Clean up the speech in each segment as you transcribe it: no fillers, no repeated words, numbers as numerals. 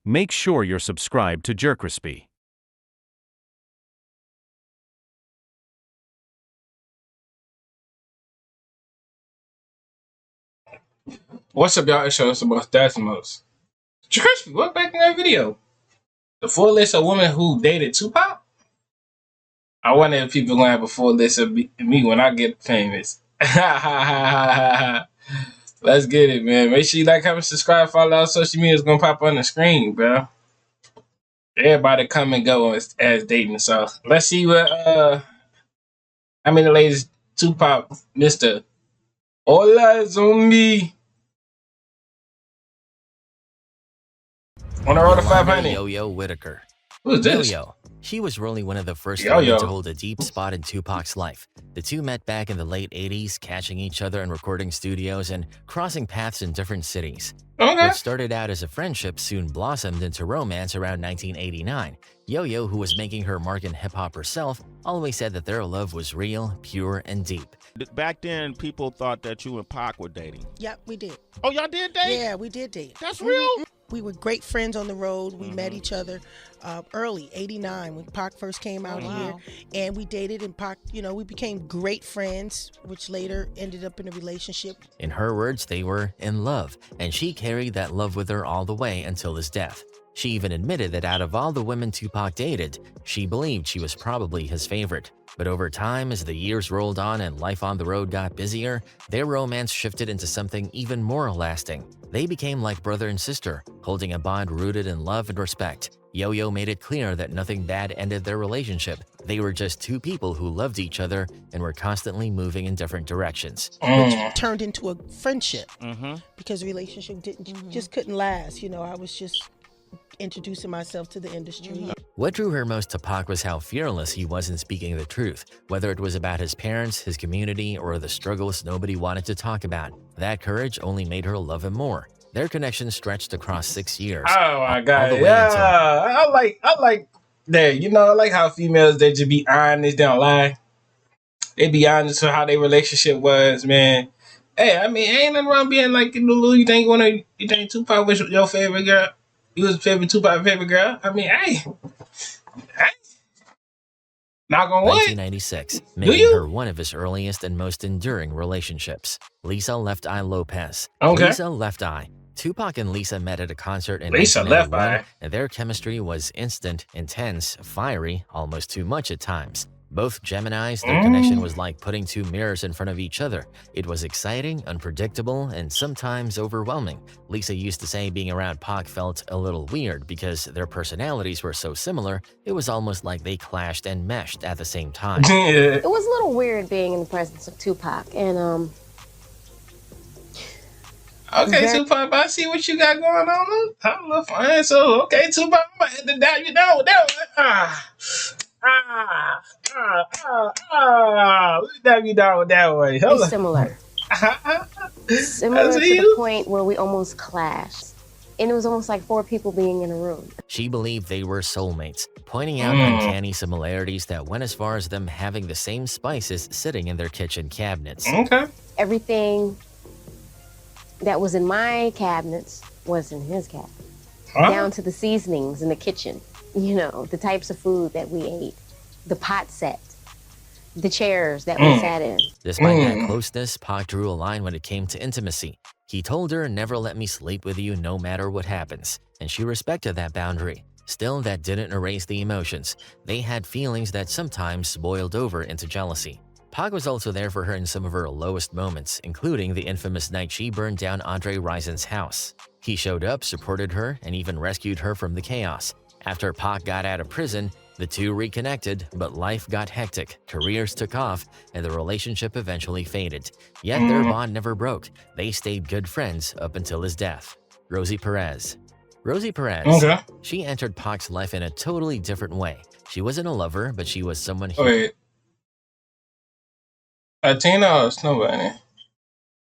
Make sure you're subscribed to JerCrispy. What's up, y'all? It's your about Dasmos. JerCrispy, what back in that video? The full list of women who dated Tupac? I wonder if people gonna have a full list of me when I get famous. Let's get it, man. Make sure you like, comment, subscribe, follow our social media. It's gonna pop on the screen, bro. Everybody come and go as dating. So let's see what how many ladies Tupac, Mr. All eyes on me. On the road to 500. Yo-Yo Whitaker. Who's this? Yo-Yo. She was really one of the first women to hold a deep spot in Tupac's life. The two met back in the late 80s, catching each other in recording studios and crossing paths in different cities. Okay. What started out as a friendship soon blossomed into romance around 1989. Yo-Yo, who was making her mark in hip-hop herself, always said that their love was real, pure, and deep. Back then, people thought that you and Pac were dating. Yep, we did. Oh, y'all did date? Yeah, we did date. That's real? We were great friends on the road. We met each other early, 89, when Pac first came out here. And we dated, and Pac, we became great friends, which later ended up in a relationship. In her words, they were in love, and she carried that love with her all the way until his death. She even admitted that out of all the women Tupac dated, she believed she was probably his favorite. But over time, as the years rolled on and life on the road got busier, their romance shifted into something even more lasting. They became like brother and sister, holding a bond rooted in love and respect. Yo-Yo made it clear that nothing bad ended their relationship. They were just two people who loved each other and were constantly moving in different directions. Which turned into a friendship because the relationship just couldn't last. I was just introducing myself to the industry. What drew her most to Pac was how fearless he was in speaking the truth, whether it was about his parents, his community, or the struggles nobody wanted to talk about. That courage only made her love him more. Their connection stretched across 6 years. Oh my God! Yeah, I like that. I like how females, they just be honest, they don't lie. They be honest with how their relationship was, man. Hey, I mean, ain't nothing wrong being like, Lulu, you think Tupac was your favorite girl? You was Tupac favorite girl? I mean, hey. Not gonna 1996, making her one of his earliest and most enduring relationships. Lisa Left Eye Lopez. Okay. Lisa Left Eye. Tupac and Lisa met at a concert in Lisa Left 1991, Eye. and their chemistry was instant, intense, fiery, almost too much at times. Both Geminis, their connection was like putting two mirrors in front of each other. It was exciting, unpredictable, and sometimes overwhelming. Lisa used to say being around Pac felt a little weird because their personalities were so similar, it was almost like they clashed and meshed at the same time. It was a little weird being in the presence of Tupac, and Okay, Tupac, I see what you got going on. I'm a little fine. So, okay, Tupac, I'm about to dive you down with that one. Let's dive you down with that one. similar. Similar to the point where we almost clashed. And it was almost like four people being in a room. She believed they were soulmates, pointing out uncanny similarities that went as far as them having the same spices sitting in their kitchen cabinets. Okay. Everything that was in my cabinets was in his cabinet. Down to the seasonings in the kitchen, the types of food that we ate, the pot set, the chairs that we sat in. Despite that closeness, Pac drew a line when it came to intimacy. He told her, "Never let me sleep with you no matter what happens," and she respected that boundary. Still, that didn't erase the emotions. They had feelings that sometimes boiled over into jealousy. Pac was also there for her in some of her lowest moments, including the infamous night she burned down Andre Rison's house. He showed up, supported her, and even rescued her from the chaos. After Pac got out of prison, the two reconnected, but life got hectic, careers took off, and the relationship eventually faded. Yet their bond never broke. They stayed good friends up until his death. Rosie Perez. Rosie Perez. Okay. She entered Pac's life in a totally different way. She wasn't a lover, but she was someone he... Wait. Tina or Snow Bunny?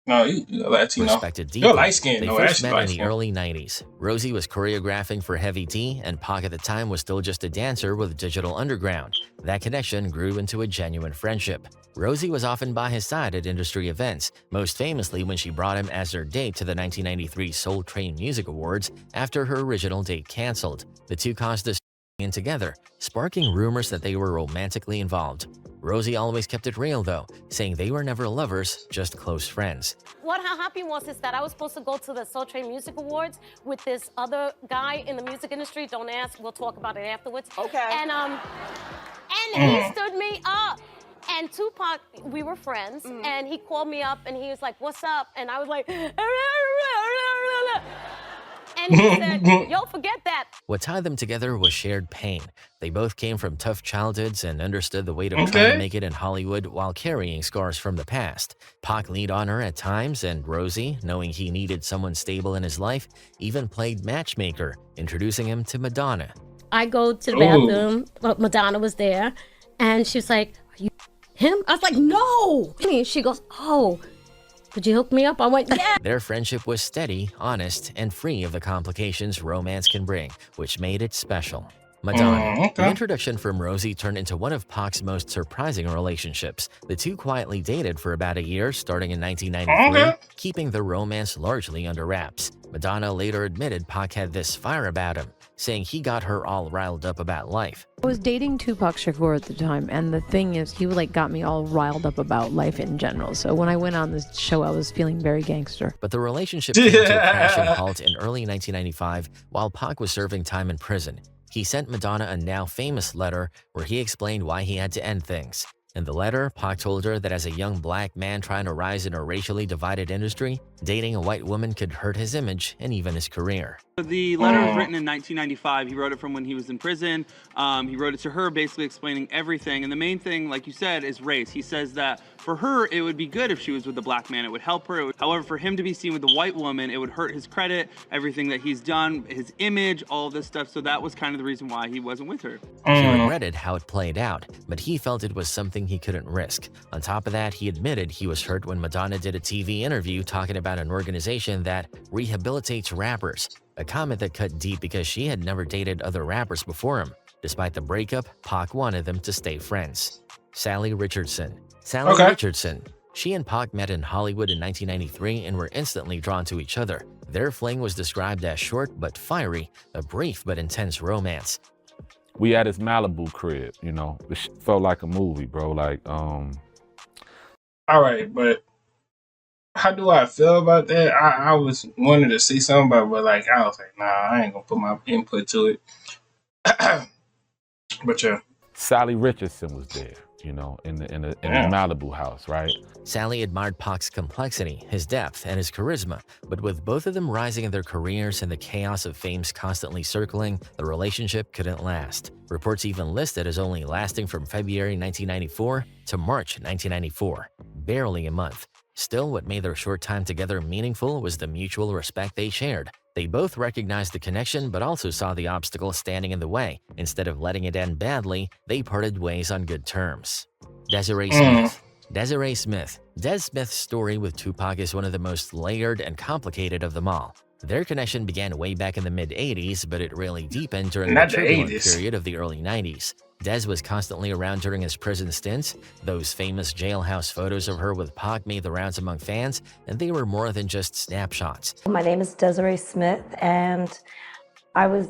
No, you're Latino. Respected deeply. You're light skinned. They No, first actually met light in the skinned. early 90s. Rosie was choreographing for Heavy D, and Pac at the time was still just a dancer with Digital Underground. That connection grew into a genuine friendship. Rosie was often by his side at industry events, most famously when she brought him as her date to the 1993 Soul Train Music Awards after her original date canceled. The two caused a in together, sparking rumors that they were romantically involved. Rosie always kept it real though, saying they were never lovers, just close friends. What happened was is that I was supposed to go to the Soul Train Music Awards with this other guy in the music industry. Don't ask, we'll talk about it afterwards. Okay. And he stood me up. And Tupac, we were friends, and he called me up and he was like, "What's up?" And I was like, and he said, "Yo, forget that." What tied them together was shared pain. They both came from tough childhoods and understood the weight of trying to make it in Hollywood while carrying scars from the past. Pac leaned on her at times, and Rosie, knowing he needed someone stable in his life, even played matchmaker, introducing him to Madonna. I go to the bathroom, Madonna was there, and she was like, "Are you him?" I was like, "No." She goes, "Oh, could you hook me up?" I went, "Yeah." Their friendship was steady, honest, and free of the complications romance can bring, which made it special. Madonna. The introduction from Rosie turned into one of Pac's most surprising relationships. The two quietly dated for about a year, starting in 1993, keeping the romance largely under wraps. Madonna later admitted Pac had this fire about him, saying he got her all riled up about life. I was dating TUPAC Shakur at the time, and the thing is, he got me all riled up about life in general. So when I went on this show, I was feeling very gangster. But the relationship came to a crashing halt in early 1995 while Pac was serving time in prison. He sent Madonna a now famous letter where he explained why he had to end things. In the letter, Pac told her that as a young black man trying to rise in a racially divided industry, dating a white woman could hurt his image and even his career. The letter was written in 1995. He wrote it from when he was in prison. He wrote it to her, basically explaining everything. And the main thing, like you said, is race. He says that for her, it would be good if she was with a black man. It would help her. However, for him to be seen with a white woman, it would hurt his credit, everything that he's done, his image, all of this stuff. So that was kind of the reason why he wasn't with her. He regretted how it played out, but he felt it was something he couldn't risk. On top of that, he admitted he was hurt when Madonna did a TV interview talking about an organization that rehabilitates rappers. A comment that cut deep because she had never dated other rappers before him. Despite the breakup, Pac wanted them to stay friends. Sally Richardson. Sally Richardson. She and Pac met in Hollywood in 1993 and were instantly drawn to each other. Their fling was described as short but fiery, a brief but intense romance. We at his Malibu crib, you know. It felt like a movie, bro. Like, All right, but how do I feel about that? I was wanting to see something about, but like I was like, nah, I ain't gonna put my input to it. But yeah, Sally Richardson was there, you know, in the Malibu house, right? Sally admired Pac's complexity, his depth, and his charisma, but with both of them rising in their careers and the chaos of fames constantly circling, the relationship couldn't last. Reports even listed as only lasting from February 1994 to March 1994, barely a month. Still, what made their short time together meaningful was the mutual respect they shared. They both recognized the connection but also saw the obstacle standing in the way. Instead of letting it end badly, they parted ways on good terms. Desiree Smith. Desiree Smith. Des Smith's story with Tupac is one of the most layered and complicated of them all. Their connection began way back in the mid-'80s, but it really deepened during the turbulent period of the early '90s. Des was constantly around during his prison stints. Those famous jailhouse photos of her with Pac made the rounds among fans, and they were more than just snapshots. My name is Desiree Smith, and I was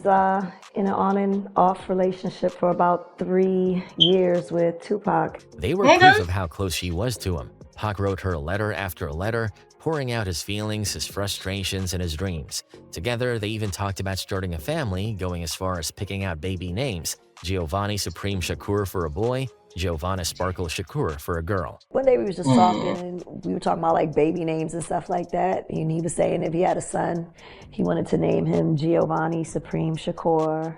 in an on and off relationship for about 3 years with Tupac. They were proof of how close she was to him. Pac wrote her letter after letter, pouring out his feelings, his frustrations, and his dreams. Together, they even talked about starting a family, going as far as picking out baby names. Giovanni Supreme Shakur for a boy, Giovanna Sparkle Shakur for a girl. One day we were just talking, and we were talking about like baby names and stuff like that. And he was saying if he had a son, he wanted to name him Giovanni Supreme Shakur.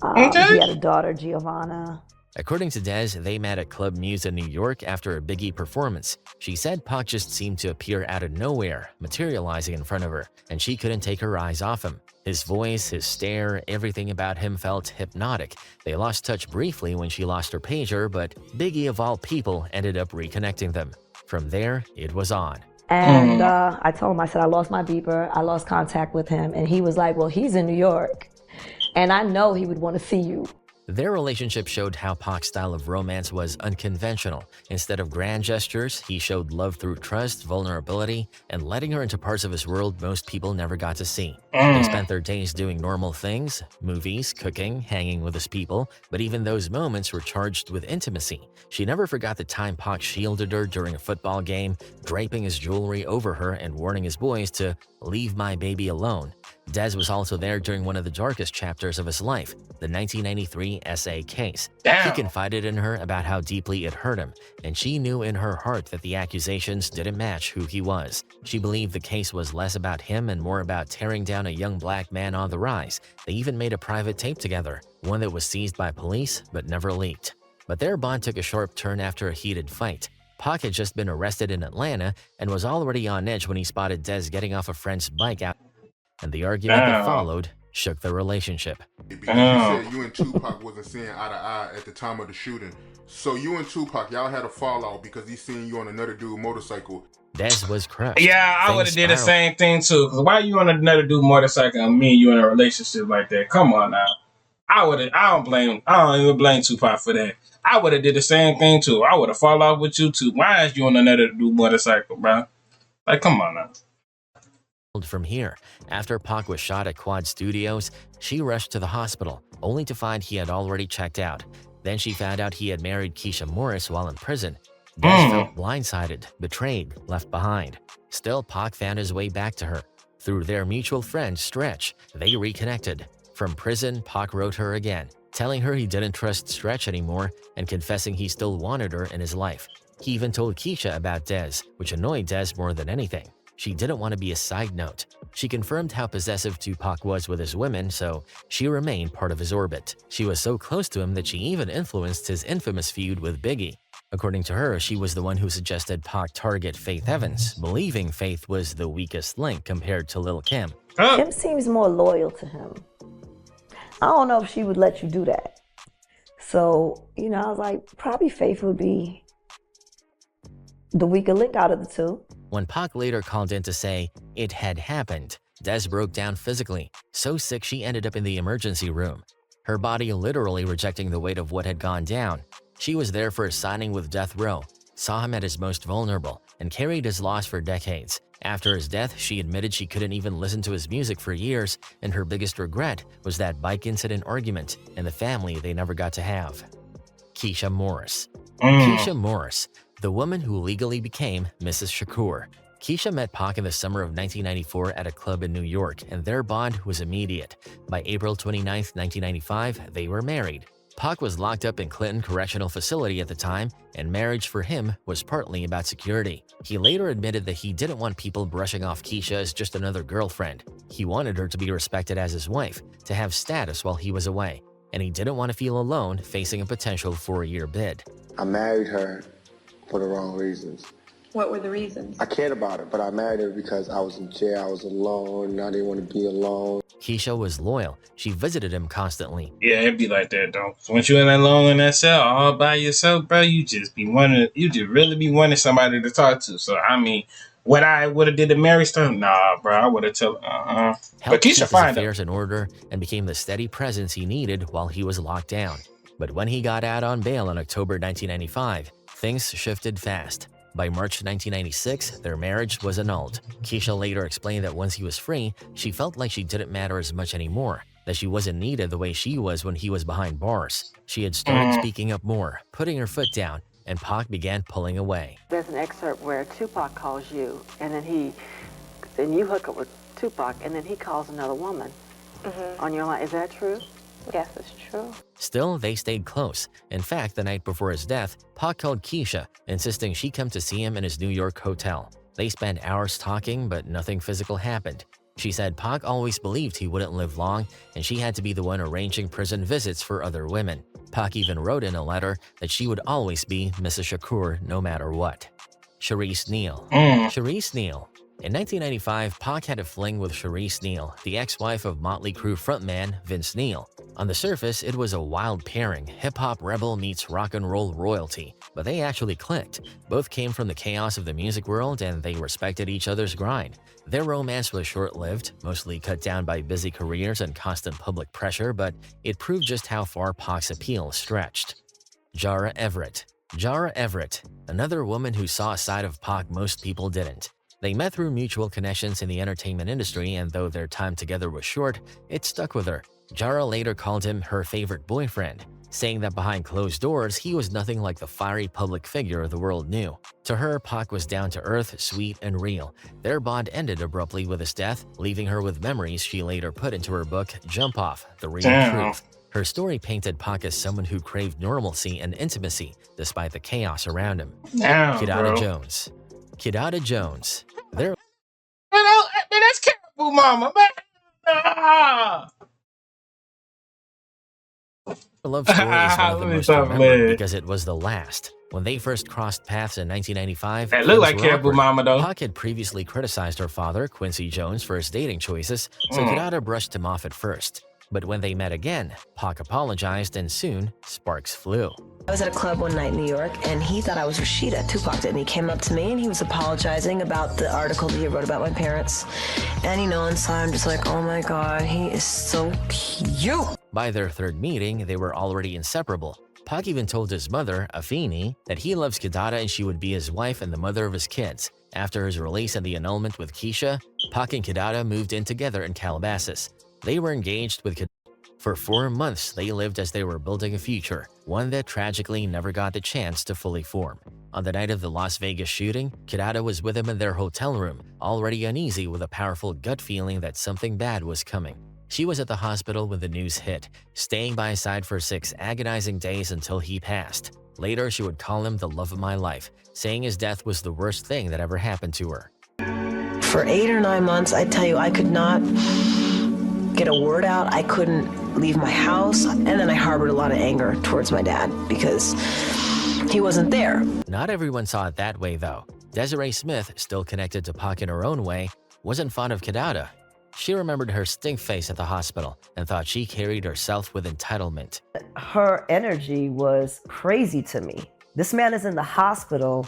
If he had a daughter, Giovanna. According to Des, they met at Club Muse in New York after a Biggie performance. She said Pac just seemed to appear out of nowhere, materializing in front of her, and she couldn't take her eyes off him. His voice, his stare, everything about him felt hypnotic. They lost touch briefly when she lost her pager, but Biggie of all people ended up reconnecting them. From there, it was on. And I told him, I said, I lost my beeper. I lost contact with him. And he was like, well, he's in New York. And I know he would want to see you. Their relationship showed how Pac's style of romance was unconventional. Instead of grand gestures, he showed love through trust, vulnerability, and letting her into parts of his world most people never got to see. They spent their days doing normal things, movies, cooking, hanging with his people, but even those moments were charged with intimacy. She never forgot the time Pac shielded her during a football game, draping his jewelry over her and warning his boys to leave my baby alone. Des was also there during one of the darkest chapters of his life, the 1993 SA case. He confided in her about how deeply it hurt him, and she knew in her heart that the accusations didn't match who he was. She believed the case was less about him and more about tearing down a young black man on the rise. They even made a private tape together, one that was seized by police but never leaked. But their bond took a sharp turn after a heated fight. Pac had just been arrested in Atlanta and was already on edge when he spotted Des getting off a friend's bike out, and the argument that followed shook their relationship. Because you said you and Tupac wasn't seeing eye to eye at the time of the shooting. So you and Tupac, y'all had a fallout because he seen you on another dude's motorcycle. Des was crushed. Yeah, I would have did the same thing too. Cause why you on another dude motorcycle and me and you in a relationship like that? Come on now. I don't even blame Tupac for that. I would have did the same thing too. I would have fallen off with you too. Why is you on another dude motorcycle, bro? Like, come on now. From here, after Pac was shot at Quad Studios, she rushed to the hospital, only to find he had already checked out. Then she found out he had married Keisha Morris while in prison. Des felt blindsided, betrayed, left behind. Still, Pac found his way back to her. Through their mutual friend, Stretch, they reconnected. From prison, Pac wrote her again, telling her he didn't trust Stretch anymore and confessing he still wanted her in his life. He even told Keisha about Des, which annoyed Des more than anything. She didn't want to be a side note. She confirmed how possessive Tupac was with his women, so she remained part of his orbit. She was so close to him that she even influenced his infamous feud with Biggie. According to her, she was the one who suggested Pac target Faith Evans, believing Faith was the weakest link compared to Lil' Kim. Kim seems more loyal to him. I don't know if she would let you do that. So, I was like, probably Faith would be the weaker link out of the two. When Pac later called in to say it had happened, Des broke down physically, so sick she ended up in the emergency room, her body literally rejecting the weight of what had gone down. She was there for a signing with Death Row, saw him at his most vulnerable, and carried his loss for decades. After his death, she admitted she couldn't even listen to his music for years, and her biggest regret was that bike incident argument and the family they never got to have. Keisha Morris. Keisha Morris, the woman who legally became Mrs. Shakur. Keisha met Pac in the summer of 1994 at a club in New York, and their bond was immediate. By April 29, 1995, they were married. Pac was locked up in Clinton Correctional Facility at the time, and marriage for him was partly about security. He later admitted that he didn't want people brushing off Keisha as just another girlfriend. He wanted her to be respected as his wife, to have status while he was away, and he didn't want to feel alone facing a potential 4-year bid. I married her for the wrong reasons. What were the reasons? I cared about her, but I married her because I was in jail, I was alone, and I didn't want to be alone. Keisha was loyal. She visited him constantly. Yeah, it'd be like that, though. Once you're in that alone in that cell all by yourself, bro, you just really be wanting somebody to talk to. So, I mean, what I would have did to Mary stuff, nah, bro, I would have told But Keisha fine affairs in order and became the steady presence he needed while he was locked down. But when he got out on bail in October 1995, things shifted fast. By March 1996, their marriage was annulled. Keisha later explained that once he was free, she felt like she didn't matter as much anymore, that she wasn't needed the way she was when he was behind bars. She had started speaking up more, putting her foot down, and Pac began pulling away. There's an excerpt where Tupac calls you, and then you hook up with Tupac, and then he calls another woman on your line. Is that true? Yes, it's true. Still, they stayed close. In fact, the night before his death, Pac called Keisha, insisting she come to see him in his New York hotel. They spent hours talking, but nothing physical happened. She said Pac always believed he wouldn't live long, and she had to be the one arranging prison visits for other women. Pac even wrote in a letter that she would always be Mrs. Shakur no matter what. Sharice Neal. Sharice Neal. In 1995, Pac had a fling with Sharice Neal, the ex-wife of Motley Crue frontman Vince Neil. On the surface, it was a wild pairing, hip-hop rebel meets rock and roll royalty, but they actually clicked. Both came from the chaos of the music world and they respected each other's grind. Their romance was short-lived, mostly cut down by busy careers and constant public pressure, but it proved just how far Pac's appeal stretched. Jara Everett. Jara Everett, another woman who saw a side of Pac most people didn't. They met through mutual connections in the entertainment industry, and though their time together was short, it stuck with her. Jara later called him her favorite boyfriend, saying that behind closed doors, he was nothing like the fiery public figure the world knew. To her, Pac was down-to-earth, sweet, and real. Their bond ended abruptly with his death, leaving her with memories she later put into her book, Jump Off, The Real Truth. Her story painted Pac as someone who craved normalcy and intimacy, despite the chaos around him. Kidada Jones. Kidada Jones. Man, that's Caribou Mama, man. Ah. Her love story is one of the most remembered because it was the last. When they first crossed paths in 1995, it looked like Caribou Mama, though. Pac had previously criticized her father, Quincy Jones, for his dating choices, so Kidada brushed him off at first. But when they met again, Pac apologized and soon, sparks flew. I was at a club one night in New York, and he thought I was Rashida, Tupac did, and he came up to me and he was apologizing about the article that he wrote about my parents. And inside I'm just like, oh my God, he is so cute. By their third meeting, they were already inseparable. Pac even told his mother, Afeni, that he loves Kidada and she would be his wife and the mother of his kids. After his release and the annulment with Keisha, Pac and Kidada moved in together in Calabasas. They were engaged with Kidada. For 4 months, they lived as they were building a future, one that tragically never got the chance to fully form. On the night of the Las Vegas shooting, Kidada was with him in their hotel room, already uneasy with a powerful gut feeling that something bad was coming. She was at the hospital when the news hit, staying by his side for 6 agonizing days until he passed. Later, she would call him the love of my life, saying his death was the worst thing that ever happened to her. For 8 or 9 months, I tell you, I could not get a word out. I couldn't leave my house, and then I harbored a lot of anger towards my dad because he wasn't there. Not everyone saw it that way, though. Desiree Smith, still connected to Pac in her own way, wasn't fond of Kidada. She remembered her stink face at the hospital and thought she carried herself with entitlement. Her energy was crazy to me. This man is in the hospital.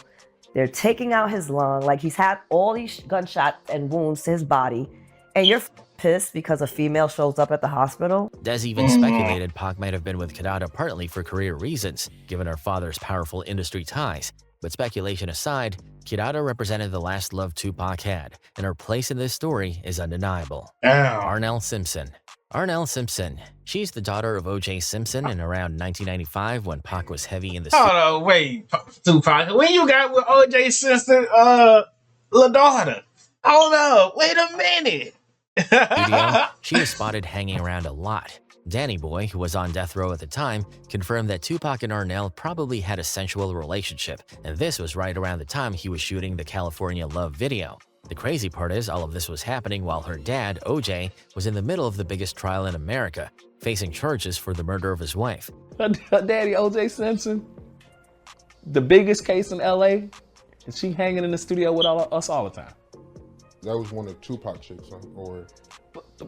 They're taking out his lung, like he's had all these gunshots and wounds to his body, and you're pissed because a female shows up at the hospital? Des even speculated Pac might have been with Kidada partly for career reasons, given her father's powerful industry ties. But speculation aside, Kidada represented the last love Tupac had, and her place in this story is undeniable. Arnell Simpson. Arnell Simpson. She's the daughter of O.J. Simpson in around 1995 when Pac was heavy in the Hold on, wait, Tupac. When you got with O.J. Simpson, la daughter? Hold on, wait a minute. studio, she was spotted hanging around a lot. Danny Boy, who was on death row at the time, confirmed that Tupac and Arnell probably had a sensual relationship, and this was right around the time he was shooting the California Love video. The crazy part is all of this was happening while her dad, OJ, was in the middle of the biggest trial in America, facing charges for the murder of his wife. Her daddy, O.J. Simpson, the biggest case in L.A., and she hanging in the studio with us all the time. That was one of Tupac chicks, huh? Or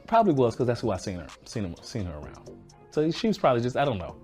probably was, because that's who I seen her around. So she was probably just, I don't know.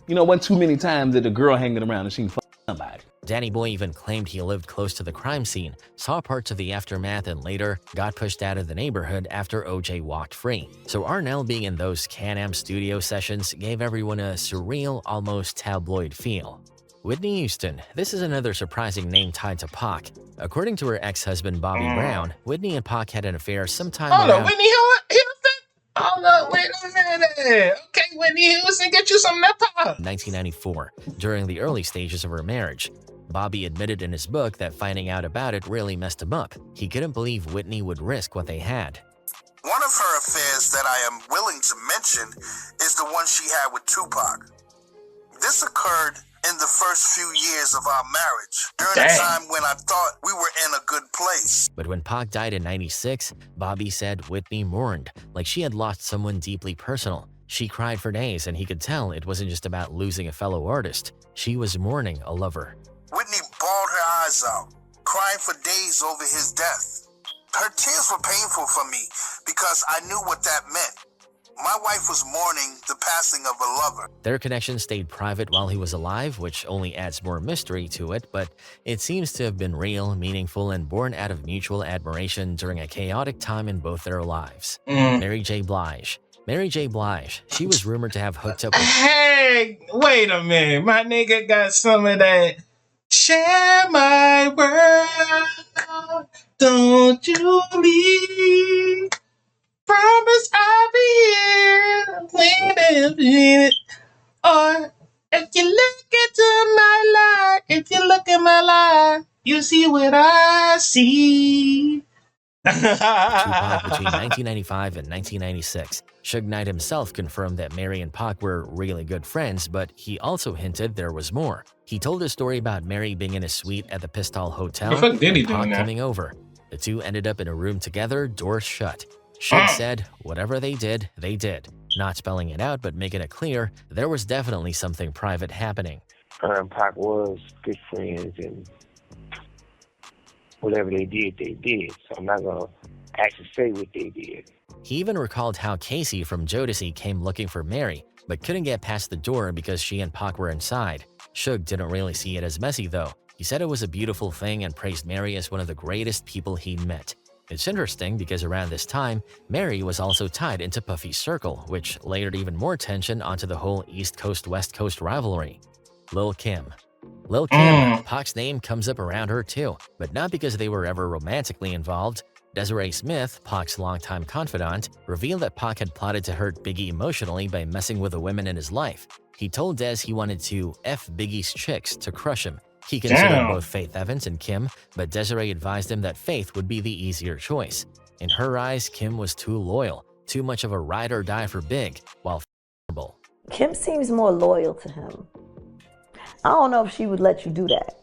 You know, wasn't too many times that the girl hanging around and she can fuck somebody. Danny Boy even claimed he lived close to the crime scene, saw parts of the aftermath, and later got pushed out of the neighborhood after OJ walked free. So Arnell being in those Can-Am studio sessions gave everyone a surreal, almost tabloid feel. Whitney Houston. This is another surprising name tied to Pac. According to her ex-husband Bobby Brown, Whitney and Pac had an affair sometime around... Whitney Houston? Hold up, wait a minute. Okay, Whitney Houston, get you some Nepal. 1994, during the early stages of her marriage. Bobby admitted in his book that finding out about it really messed him up. He couldn't believe Whitney would risk what they had. One of her affairs that I am willing to mention is the one she had with Tupac. This occurred in the first few years of our marriage, during the time when I thought we were in a good place. But when Pac died in '96, Bobby said Whitney mourned, like she had lost someone deeply personal. She cried for days, and he could tell it wasn't just about losing a fellow artist. She was mourning a lover. Whitney bawled her eyes out, crying for days over his death. Her tears were painful for me because I knew what that meant. My wife was mourning the passing of a lover. Their connection stayed private while he was alive, which only adds more mystery to it, but it seems to have been real, meaningful, and born out of mutual admiration during a chaotic time in both their lives. Mary J. Blige. Mary J. Blige, she was rumored to have hooked up with... Hey, wait a minute. My nigga got some of that. Share my world. Don't you leave. Promise I'll be here. Wait. Or if you look into my life, if you look in my life, you see what I see. Tupac between 1995 and 1996. Suge Knight himself confirmed that Mary and Pac were really good friends, but he also hinted there was more. He told a story about Mary being in a suite at the Pistol Hotel What did he and do Pac now? coming over. The two ended up in a room together, doors shut. Suge said, whatever they did, they did. Not spelling it out, but making it clear, there was definitely something private happening. Her and Pac was good friends, and whatever they did, they did. So I'm not going to actually say what they did. He even recalled how Casey from Jodeci came looking for Mary, but couldn't get past the door because she and Pac were inside. Suge didn't really see it as messy though. He said it was a beautiful thing and praised Mary as one of the greatest people he'd met. It's interesting because around this time, Mary was also tied into Puffy's circle, which layered even more tension onto the whole East Coast-West Coast rivalry. Lil' Kim. Lil' Kim, Pac's name comes up around her too, but not because they were ever romantically involved. Desiree Smith, Pac's longtime confidant, revealed that Pac had plotted to hurt Biggie emotionally by messing with the women in his life. He told Des he wanted to F Biggie's chicks to crush him. He considered both Faith Evans and Kim, but Desiree advised him that Faith would be the easier choice. In her eyes, Kim was too loyal, too much of a ride or die for Big, while Kim seems more loyal to him. I don't know if she would let you do that.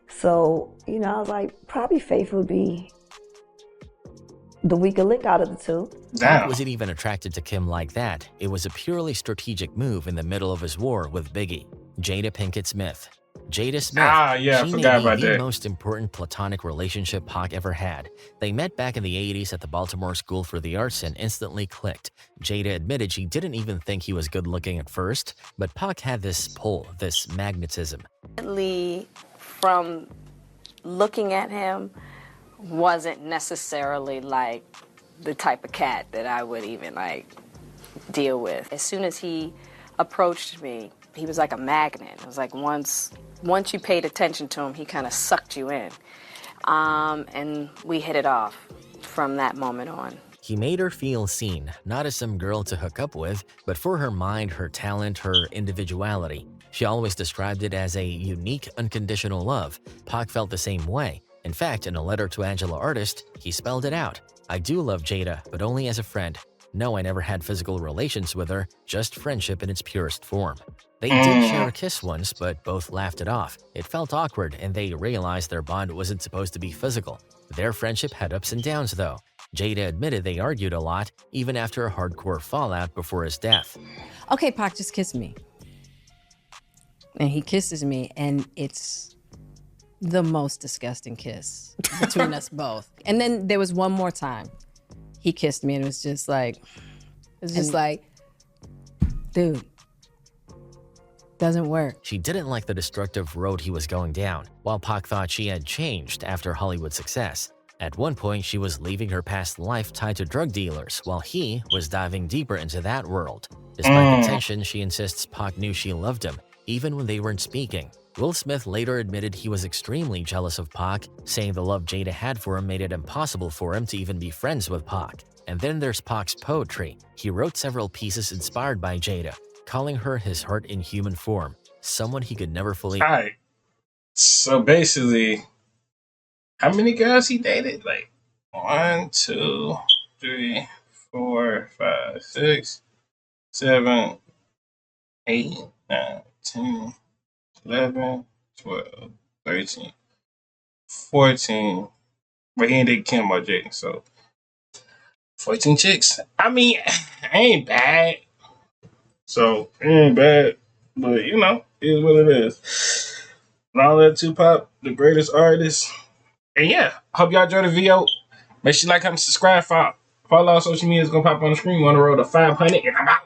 So, you know, I was like, probably Faith would be the weaker link out of the two. Pac wasn't even attracted to Kim like that. It was a purely strategic move in the middle of his war with Biggie. Jada Pinkett Smith. Jada Smith, I she forgot may about be the that. most important platonic relationship Pac ever had. They met back in the 80s at the Baltimore School for the Arts and instantly clicked. Jada admitted she didn't even think he was good looking at first, but Pac had this pull, this magnetism. From looking at him, wasn't necessarily like the type of cat that I would even like deal with. As soon as he approached me, he was like a magnet. It was like once you paid attention to him, he kind of sucked you in. And we hit it off from that moment on. He made her feel seen, not as some girl to hook up with, but for her mind, her talent, her individuality. She always described it as a unique, unconditional love. Pac felt the same way. In fact, in a letter to Angela Artist, he spelled it out. I do love Jada, but only as a friend. No, I never had physical relations with her, just friendship in its purest form. They did share a kiss once, but both laughed it off. It felt awkward, and they realized their bond wasn't supposed to be physical. Their friendship had ups and downs, though. Jada admitted they argued a lot, even after a hardcore fallout before his death. Okay, Pac, just kiss me. And he kisses me, and it's the most disgusting kiss between us both. And then there was one more time. He kissed me, and it was just like, dude, doesn't work. She didn't like the destructive road he was going down, while Pac thought she had changed after Hollywood success. At one point, she was leaving her past life tied to drug dealers, while he was diving deeper into that world. Despite the tension, she insists Pac knew she loved him, even when they weren't speaking. Will Smith later admitted he was extremely jealous of Pac, saying the love Jada had for him made it impossible for him to even be friends with Pac. And then there's Pac's poetry. He wrote several pieces inspired by Jada, calling her his heart in human form, someone he could never fully... All right. So basically, how many girls he dated? Like 1, 2, 3, 4, 5, 6, 7, 8, 9, 10, 11, 12, 13, 14. But he ain't did Kim or Jaden, so 14 chicks. I mean, ain't bad. So, it ain't bad. But, you know, it is what it is. And all that Tupac, the greatest artist. And yeah, hope y'all enjoyed the video. Make sure you like, comment, subscribe, follow Follow our social media is gonna pop on the screen. We're on the road to 500, and I'm out.